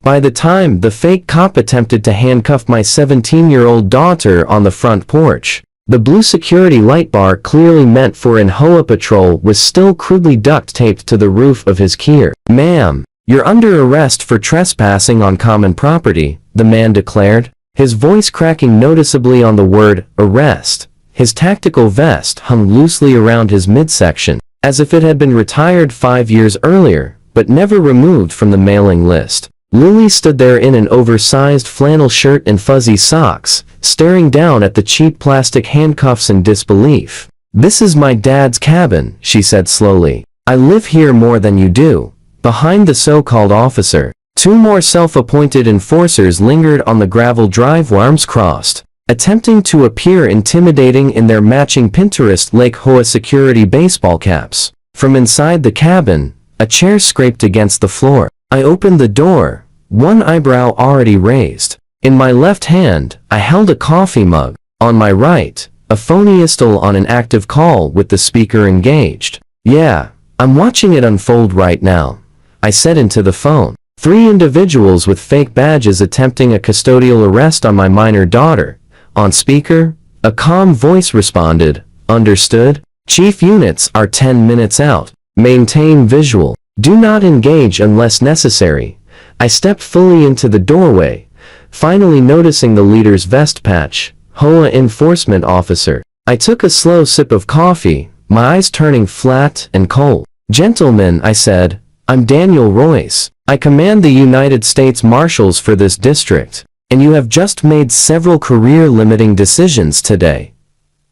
By the time the fake cop attempted to handcuff my 17-year-old daughter on the front porch, the blue security light bar clearly meant for an HOA patrol was still crudely duct-taped to the roof of his Kia. "Ma'am, you're under arrest for trespassing on common property," the man declared, his voice cracking noticeably on the word arrest. His tactical vest hung loosely around his midsection, as if it had been retired 5 years earlier, but never removed from the mailing list. Lily stood there in an oversized flannel shirt and fuzzy socks, staring down at the cheap plastic handcuffs in disbelief. "This is my dad's cabin," she said slowly. "I live here more than you do." Behind the so-called officer, 2 more self-appointed enforcers lingered on the gravel drive, arms crossed, attempting to appear intimidating in their matching Pinterest Lake HOA security baseball caps. From inside the cabin, a chair scraped against the floor. I opened the door, one eyebrow already raised. In my left hand, I held a coffee mug. On my right, a phonystole on an active call with the speaker engaged. "Yeah, I'm watching it unfold right now," I said into the phone. 3 individuals with fake badges attempting a custodial arrest on my minor daughter. On speaker, a calm voice responded, "Understood. Chief units are 10 minutes out. Maintain visual. Do not engage unless necessary." I stepped fully into the doorway, finally noticing the leader's vest patch, HOA enforcement officer. I took a slow sip of coffee, my eyes turning flat and cold. "Gentlemen," I said, "I'm Daniel Royce. I command the United States Marshals for this district, and you have just made several career-limiting decisions today."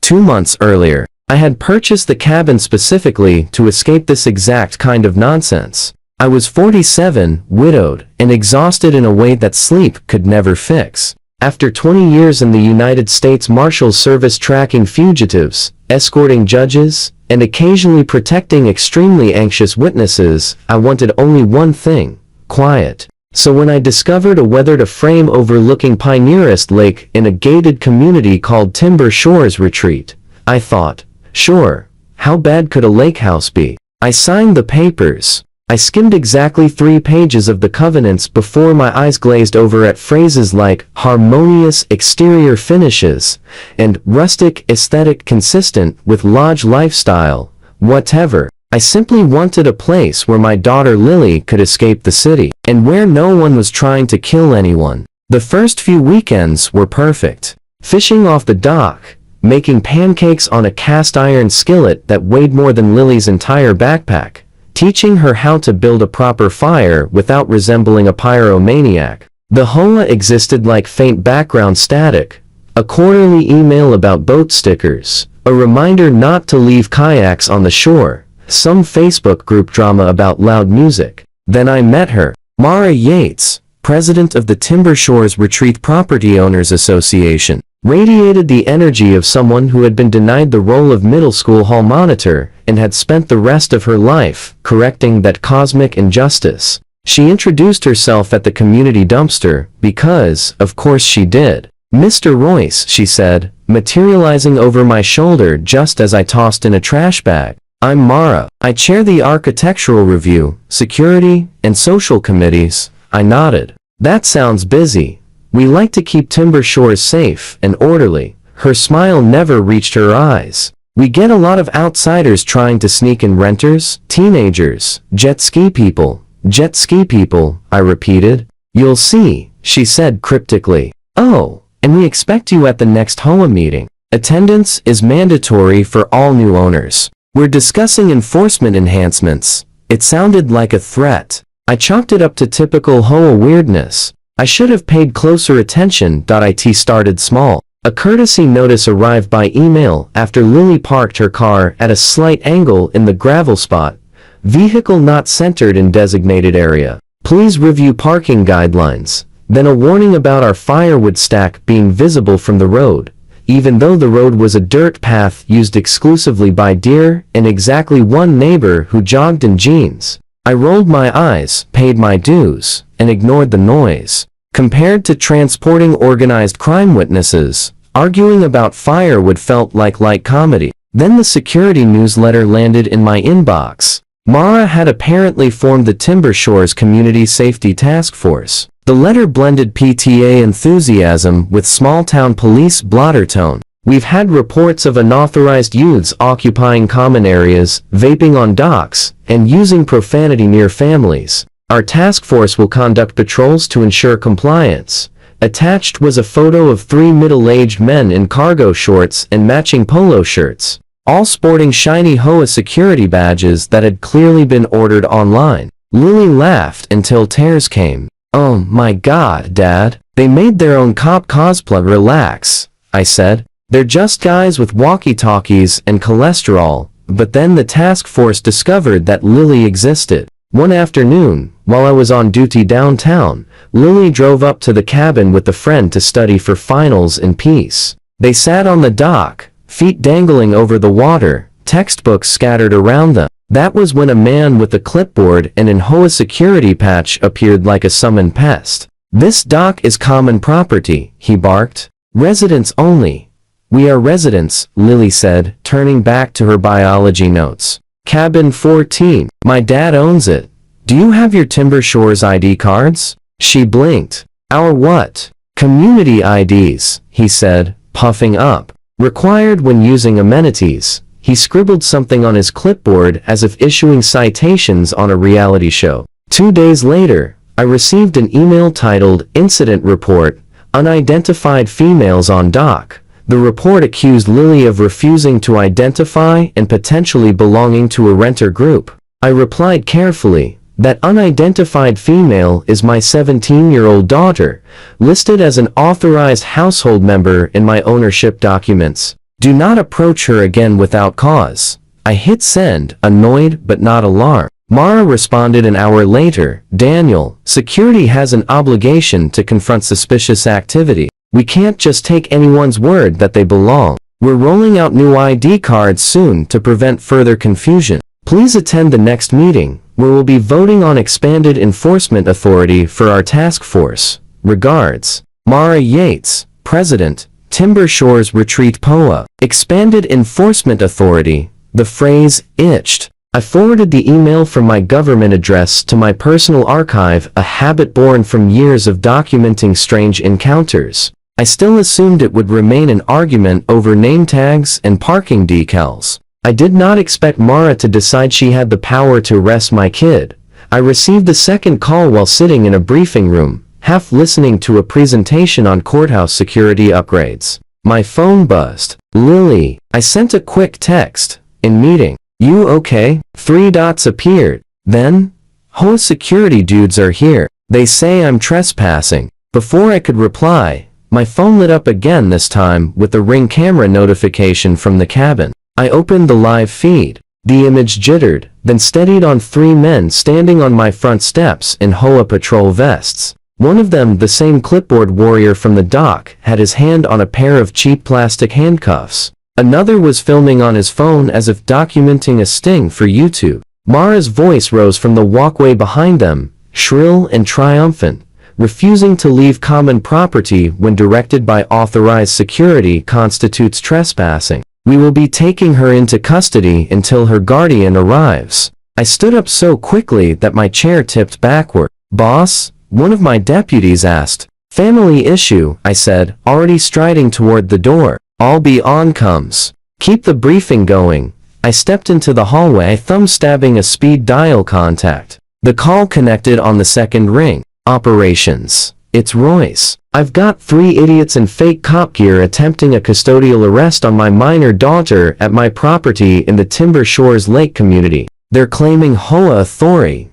2 months earlier, I had purchased the cabin specifically to escape this exact kind of nonsense. I was 47, widowed, and exhausted in a way that sleep could never fix. After 20 years in the United States Marshals Service tracking fugitives, escorting judges, and occasionally protecting extremely anxious witnesses, I wanted only one thing: quiet. So when I discovered a weathered-a-frame overlooking Pioneerist Lake in a gated community called Timber Shores Retreat, I thought, sure, how bad could a lake house be? I signed the papers. I skimmed exactly 3 pages of the covenants before my eyes glazed over at phrases like harmonious exterior finishes and rustic aesthetic consistent with lodge lifestyle. Whatever. I simply wanted a place where my daughter Lily could escape the city, and where no one was trying to kill anyone. The first few weekends were perfect. Fishing off the dock, making pancakes on a cast iron skillet that weighed more than Lily's entire backpack, teaching her how to build a proper fire without resembling a pyromaniac. The HOA existed like faint background static, a quarterly email about boat stickers, a reminder not to leave kayaks on the shore, some Facebook group drama about loud music. Then I met her, Mara Yates, president of the Timber Shores Retreat Property Owners Association. Radiated the energy of someone who had been denied the role of middle school hall monitor and had spent the rest of her life correcting that cosmic injustice. She introduced herself at the community dumpster because, of course she did. "Mr. Royce," she said, materializing over my shoulder just as I tossed in a trash bag. "I'm Mara. I chair the Architectural Review, Security, and Social Committees." I nodded. "That sounds busy. We like to keep Timber Shores safe and orderly." Her smile never reached her eyes. "We get a lot of outsiders trying to sneak in: renters, teenagers, jet ski people." "Jet ski people," I repeated. "You'll see," she said cryptically. "Oh, and we expect you at the next HOA meeting. Attendance is mandatory for all new owners. We're discussing enforcement enhancements." It sounded like a threat. I chalked it up to typical HOA weirdness. I should have paid closer attention. It started small. A courtesy notice arrived by email after Lily parked her car at a slight angle in the gravel spot. "Vehicle not centered in designated area. Please review parking guidelines." Then a warning about our firewood stack being visible from the road, even though the road was a dirt path used exclusively by deer and exactly one neighbor who jogged in jeans. I rolled my eyes, paid my dues, and ignored the noise. Compared to transporting organized crime witnesses, arguing about firewood felt like light comedy. Then the security newsletter landed in my inbox. Mara had apparently formed the Timber Shores Community Safety Task Force. The letter blended PTA enthusiasm with small-town police blotter tone. We've had reports of unauthorized youths occupying common areas, vaping on docks, and using profanity near families. Our task force will conduct patrols to ensure compliance. Attached was a photo of 3 middle-aged men in cargo shorts and matching polo shirts, all sporting shiny HOA security badges that had clearly been ordered online. Lily laughed until tears came. "Oh my God, Dad, they made their own cop cosplay." "Relax," I said. "They're just guys with walkie-talkies and cholesterol." But then the task force discovered that Lily existed. One afternoon, while I was on duty downtown, Lily drove up to the cabin with a friend to study for finals in peace. They sat on the dock, feet dangling over the water, textbooks scattered around them. That was when a man with a clipboard and an HOA security patch appeared like a summoned pest. "This dock is common property," he barked. "Residents only." "We are residents," Lily said, turning back to her biology notes. "Cabin 14. My dad owns it. Do you have your Timber Shores ID cards?" She blinked. "Our what?" "Community IDs," he said, puffing up. "Required when using amenities." He scribbled something on his clipboard as if issuing citations on a reality show. 2 days later, I received an email titled "Incident Report, Unidentified Females on Dock." The report accused Lily of refusing to identify and potentially belonging to a renter group. I replied carefully, "That unidentified female is my 17-year-old daughter, listed as an authorized household member in my ownership documents. Do not approach her again without cause." I hit send, annoyed but not alarmed. Mara responded an hour later, "Daniel, security has an obligation to confront suspicious activity. We can't just take anyone's word that they belong. We're rolling out new ID cards soon to prevent further confusion. Please attend the next meeting, where we'll be voting on expanded enforcement authority for our task force. Regards, Mara Yates, President, Timber Shores Retreat POA." Expanded enforcement authority. The phrase itched. I forwarded the email from my government address to my personal archive, a habit born from years of documenting strange encounters. I still assumed it would remain an argument over name tags and parking decals. I did not expect Mara to decide she had the power to arrest my kid. I received the second call while sitting in a briefing room, half listening to a presentation on courthouse security upgrades. My phone buzzed. "Lily," I sent a quick text. "In meeting. You okay?" 3 dots appeared. Then, "HOA security dudes are here. They say I'm trespassing." Before I could reply, my phone lit up again, this time with a Ring camera notification from the cabin. I opened the live feed. The image jittered, then steadied on 3 men standing on my front steps in HOA patrol vests. One of them, the same clipboard warrior from the dock, had his hand on a pair of cheap plastic handcuffs. Another was filming on his phone as if documenting a sting for YouTube. Mara's voice rose from the walkway behind them, shrill and triumphant. "Refusing to leave common property when directed by authorized security constitutes trespassing. We will be taking her into custody until her guardian arrives." I stood up so quickly that my chair tipped backward. "Boss?" one of my deputies asked. "Family issue," I said, already striding toward the door. "I'll be on comes. Keep the briefing going." I stepped into the hallway, thumb stabbing a speed dial contact. The call connected on the second ring. "Operations. It's Royce. I've got 3 idiots in fake cop gear attempting a custodial arrest on my minor daughter at my property in the Timber Shores Lake community. They're claiming HOA authority."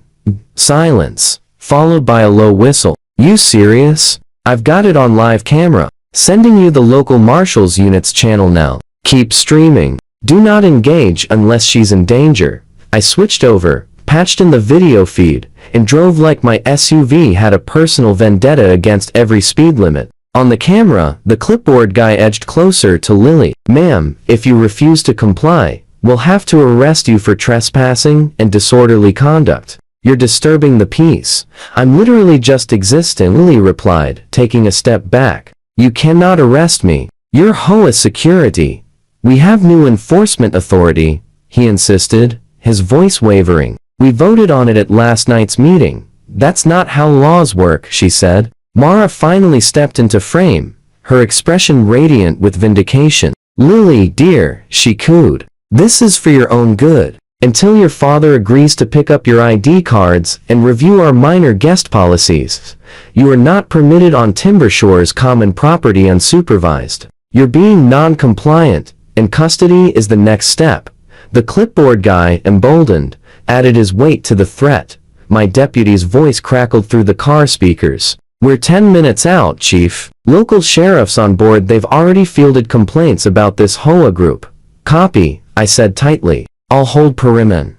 Silence, followed by a low whistle. "You serious? I've got it on live camera. Sending you the local Marshals unit's channel now. Keep streaming. Do not engage unless she's in danger." I switched over, patched in the video feed, and drove like my SUV had a personal vendetta against every speed limit. On the camera, the clipboard guy edged closer to Lily. "Ma'am, if you refuse to comply, we'll have to arrest you for trespassing and disorderly conduct. You're disturbing the peace." "I'm literally just existing," Lily replied, taking a step back. "You cannot arrest me. You're HOA security." "We have new enforcement authority," he insisted, his voice wavering. "We voted on it at last night's meeting. That's not how laws work, she said. Mara finally stepped into frame, her expression radiant with vindication. Lily, dear, she cooed. This is for your own good. Until your father agrees to pick up your ID cards and review our minor guest policies, you are not permitted on Timber Shores common property unsupervised. You're being non-compliant, and custody is the next step. The clipboard guy, emboldened, added his weight to the threat. My deputy's voice crackled through the car speakers. We're 10 minutes out, Chief. Local sheriffs on board, they've already fielded complaints about this HOA group. Copy, I said tightly. I'll hold perimeter.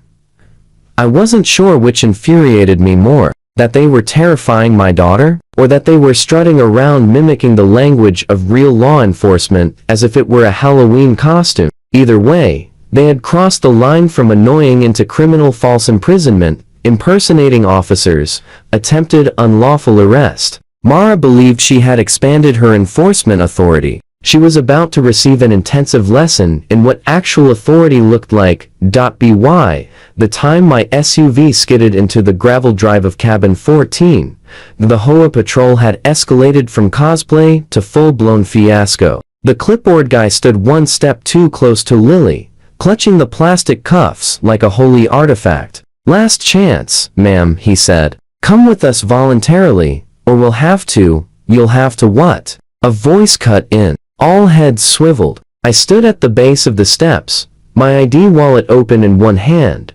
I wasn't sure which infuriated me more, that they were terrifying my daughter, or that they were strutting around mimicking the language of real law enforcement as if it were a Halloween costume. Either way, they had crossed the line from annoying into criminal false imprisonment, impersonating officers, attempted unlawful arrest. Mara believed she had expanded her enforcement authority. She was about to receive an intensive lesson in what actual authority looked like. By the time my SUV skidded into the gravel drive of cabin 14, the HOA patrol had escalated from cosplay to full-blown fiasco. The clipboard guy stood one step too close to Lily, clutching the plastic cuffs like a holy artifact. Last chance, ma'am, he said. Come with us voluntarily, or we'll have to. You'll have to what? A voice cut in. All heads swiveled. I stood at the base of the steps, my ID wallet open in one hand,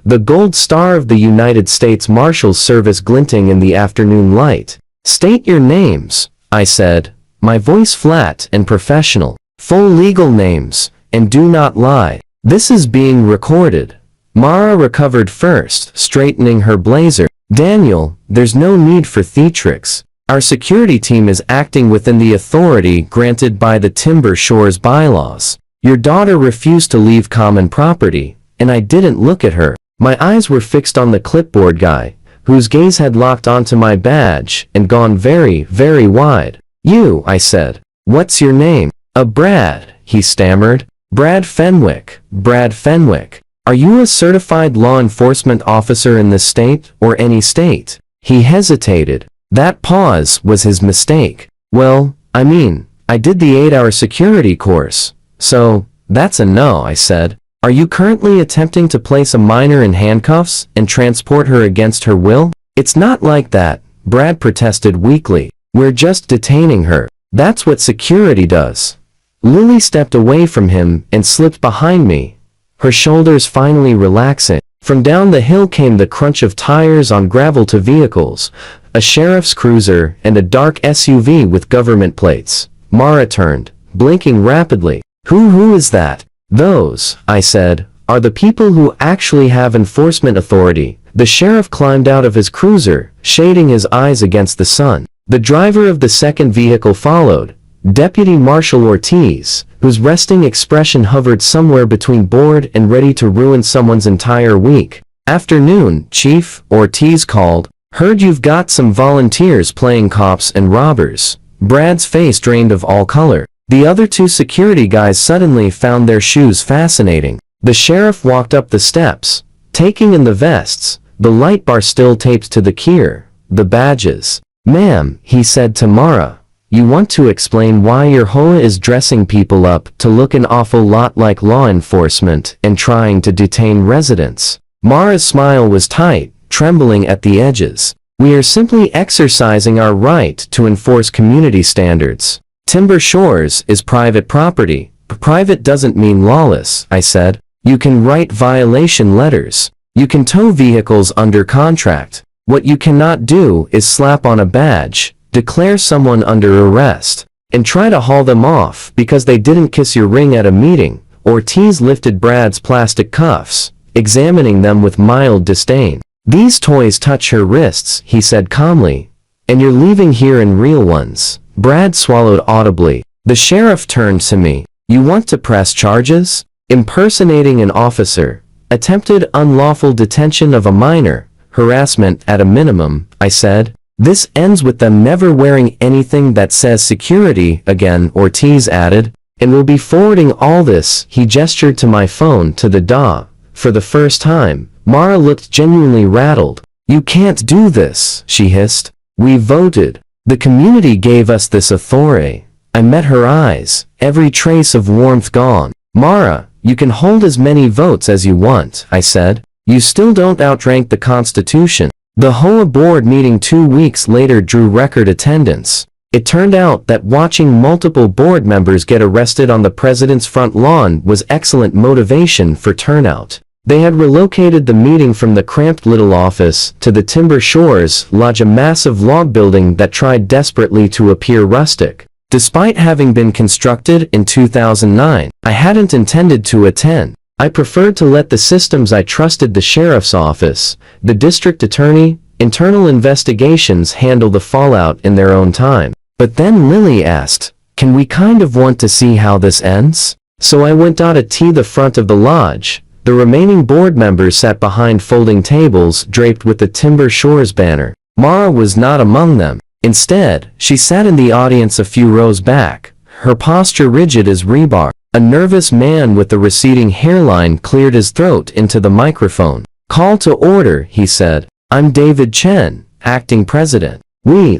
the gold star of the United States Marshals Service glinting in the afternoon light. State your names, I said, my voice flat and professional. Full legal names, and do not lie. This is being recorded. Mara recovered first, straightening her blazer. Daniel, there's no need for theatrics. Our security team is acting within the authority granted by the Timber Shores bylaws. Your daughter refused to leave common property, and I didn't look at her. My eyes were fixed on the clipboard guy, whose gaze had locked onto my badge and gone very, very wide. You, I said. What's your name? Brad, he stammered. Brad Fenwick. Brad Fenwick. Are you a certified law enforcement officer in this state, or any state? He hesitated. That pause was his mistake. Well, I mean, I did the 8-hour security course. So, that's a no, I said. Are you currently attempting to place a minor in handcuffs and transport her against her will? It's not like that, Brad protested weakly. We're just detaining her. That's what security does. Lily stepped away from him and slipped behind me, her shoulders finally relaxing. From down the hill came the crunch of tires on gravel to vehicles, a sheriff's cruiser and a dark SUV with government plates. Mara turned, blinking rapidly. Who is that? Those, I said, are the people who actually have enforcement authority. The sheriff climbed out of his cruiser, shading his eyes against the sun. The driver of the second vehicle followed, Deputy Marshal Ortiz, whose resting expression hovered somewhere between bored and ready to ruin someone's entire week. Afternoon, Chief, Ortiz called. Heard you've got some volunteers playing cops and robbers. Brad's face drained of all color. The other two security guys suddenly found their shoes fascinating. The sheriff walked up the steps, taking in the vests, the light bar still taped to the kier, the badges. Ma'am, he said to Mara, you want to explain why your HOA is dressing people up to look an awful lot like law enforcement and trying to detain residents. Mara's smile was tight, trembling at the edges. We are simply exercising our right to enforce community standards. Timber Shores is private property. Private doesn't mean lawless, I said. You can write violation letters. You can tow vehicles under contract. What you cannot do is slap on a badge, declare someone under arrest, and try to haul them off because they didn't kiss your ring at a meeting. Ortiz lifted Brad's plastic cuffs, examining them with mild disdain. These toys touch her wrists, he said calmly, and you're leaving here in real ones. Brad swallowed audibly. The sheriff turned to me. You want to press charges? Impersonating an officer, attempted unlawful detention of a minor, harassment at a minimum, I said. This ends with them never wearing anything that says security again, Ortiz added, and we'll be forwarding all this. He gestured to my phone to the DA. For the first time, Mara looked genuinely rattled. "You can't do this," she hissed. "We voted. The community gave us this authority." I met her eyes, every trace of warmth gone. "Mara, you can hold as many votes as you want," I said. "You still don't outrank the Constitution." The HOA board meeting 2 weeks later drew record attendance. It turned out that watching multiple board members get arrested on the president's front lawn was excellent motivation for turnout. They had relocated the meeting from the cramped little office to the Timber Shores Lodge, a massive log building that tried desperately to appear rustic. Despite having been constructed in 2009, I hadn't intended to attend. I preferred to let the systems I trusted, the sheriff's office, the district attorney, internal investigations, handle the fallout in their own time. But then Lily asked, "Can we kind of want to see how this ends?" So I went out to the front of the lodge. The remaining board members sat behind folding tables draped with the Timber Shores banner. Mara was not among them. Instead, she sat in the audience a few rows back, her posture rigid as rebar. A nervous man with a receding hairline cleared his throat into the microphone. "Call to order," he said. "I'm David Chen, acting president. We,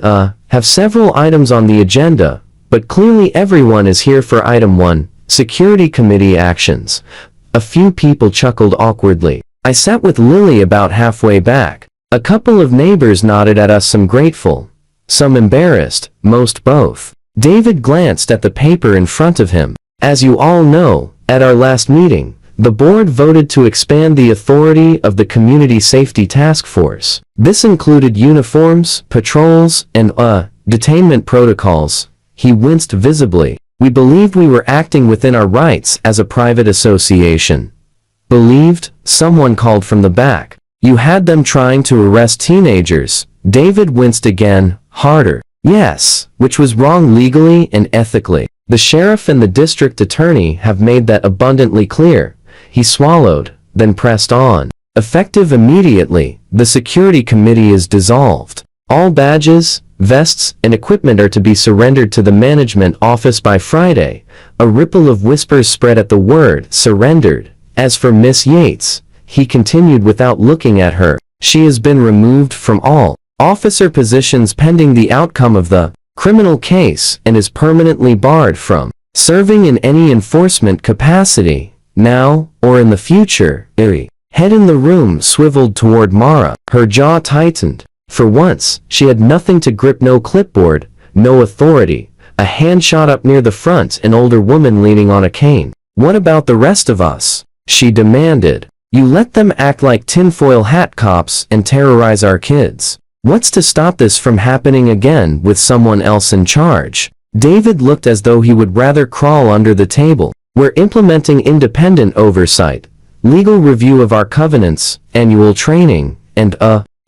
have several items on the agenda, but clearly everyone is here for item 1, Security Committee actions." A few people chuckled awkwardly. I sat with Lily about halfway back. A couple of neighbors nodded at us, some grateful, some embarrassed, most both. David glanced at the paper in front of him. "As you all know, at our last meeting, the board voted to expand the authority of the Community Safety Task Force. This included uniforms, patrols, and, detainment protocols." He winced visibly. "We believed we were acting within our rights as a private association." "Believed?" someone called from the back. "You had them trying to arrest teenagers." David winced again, harder. "Yes, which was wrong legally and ethically. The sheriff and the district attorney have made that abundantly clear." He swallowed, then pressed on. "Effective immediately, the security committee is dissolved. All badges, vests, and equipment are to be surrendered to the management office by Friday." A ripple of whispers spread at the word surrendered. "As for Miss Yates," he continued without looking at her, "she has been removed from all officer positions pending the outcome of the criminal case and is permanently barred from serving in any enforcement capacity, now or in the future." Eerie head in the room swiveled toward Mara. Her jaw tightened. For once, she had nothing to grip, no clipboard, no authority. A hand shot up near the front, an older woman leaning on a cane. "What about the rest of us?" she demanded. "You let them act like tinfoil hat cops and terrorize our kids. What's to stop this from happening again with someone else in charge?" David looked as though he would rather crawl under the table. "We're implementing independent oversight, legal review of our covenants, annual training, and,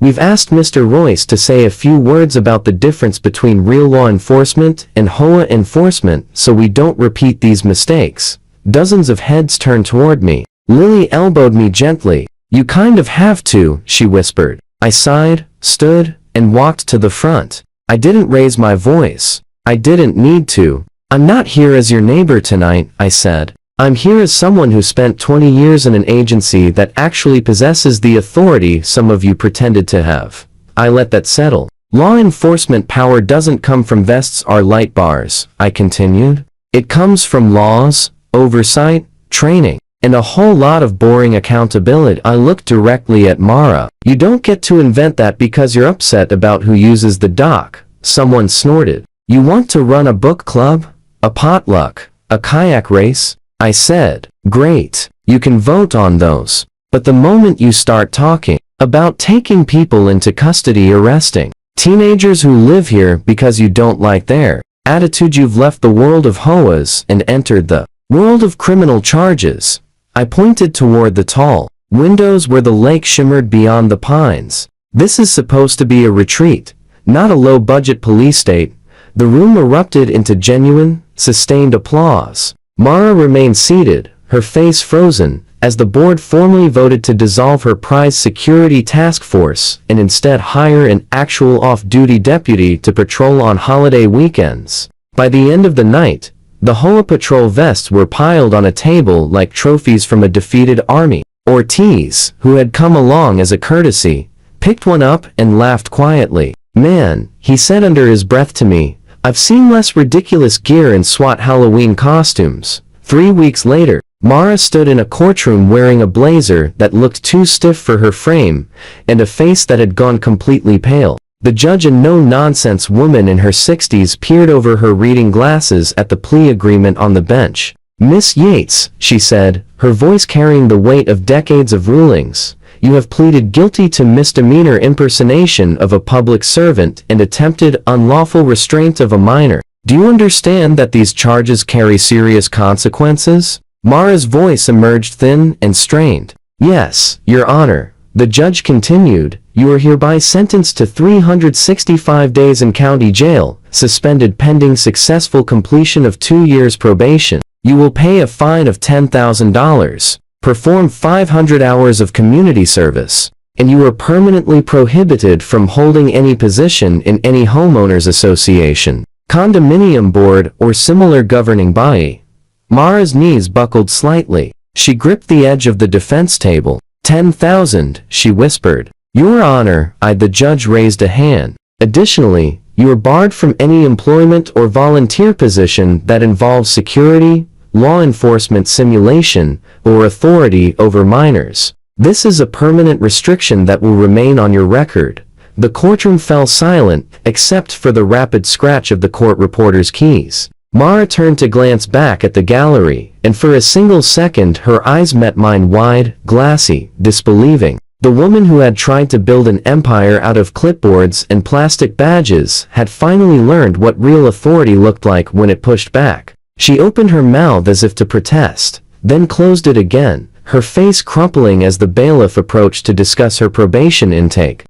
we've asked Mr. Royce to say a few words about the difference between real law enforcement and HOA enforcement so we don't repeat these mistakes." Dozens of heads turned toward me. Lily elbowed me gently. "You kind of have to," she whispered. I sighed, stood, and walked to the front. I didn't raise my voice. I didn't need to. "I'm not here as your neighbor tonight," I said. "I'm here as someone who spent 20 years in an agency that actually possesses the authority some of you pretended to have." I let that settle. "Law enforcement power doesn't come from vests or light bars," I continued. "It comes from laws, oversight, training, and a whole lot of boring accountability." I looked directly at Mara. "You don't get to invent that because you're upset about who uses the dock," someone snorted. "You want to run a book club? A potluck? A kayak race?" I said. "Great. You can vote on those. But the moment you start talking about taking people into custody, arresting teenagers who live here because you don't like their attitude, you've left the world of HOAs and entered the world of criminal charges." I pointed toward the tall windows where the lake shimmered beyond the pines. "This is supposed to be a retreat, not a low-budget police state." The room erupted into genuine, sustained applause. Mara remained seated, her face frozen, as the board formally voted to dissolve her prize security task force and instead hire an actual off-duty deputy to patrol on holiday weekends. By the end of the night, the HOA patrol vests were piled on a table like trophies from a defeated army. Ortiz, who had come along as a courtesy, picked one up and laughed quietly. "Man," he said under his breath to me, "I've seen less ridiculous gear in SWAT Halloween costumes." 3 weeks later, Mara stood in a courtroom wearing a blazer that looked too stiff for her frame, and a face that had gone completely pale. The judge, a no-nonsense woman in her 60s, peered over her reading glasses at the plea agreement on the bench. "Miss Yates," she said, her voice carrying the weight of decades of rulings, "you have pleaded guilty to misdemeanor impersonation of a public servant and attempted unlawful restraint of a minor. Do you understand that these charges carry serious consequences?" Mara's voice emerged thin and strained. "Yes, Your Honor," the judge continued, "you are hereby sentenced to 365 days in county jail, suspended pending successful completion of 2 years probation. You will pay a fine of $10,000, perform 500 hours of community service, and you are permanently prohibited from holding any position in any homeowners association, condominium board, or similar governing body." Mara's knees buckled slightly. She gripped the edge of the defense table. "10,000, she whispered. "Your Honor," the judge raised a hand. "Additionally, you are barred from any employment or volunteer position that involves security, law enforcement simulation, or authority over minors. This is a permanent restriction that will remain on your record." The courtroom fell silent, except for the rapid scratch of the court reporter's keys. Mara turned to glance back at the gallery, and for a single second her eyes met mine, wide, glassy, disbelieving. The woman who had tried to build an empire out of clipboards and plastic badges had finally learned what real authority looked like when it pushed back. She opened her mouth as if to protest, then closed it again, her face crumpling as the bailiff approached to discuss her probation intake.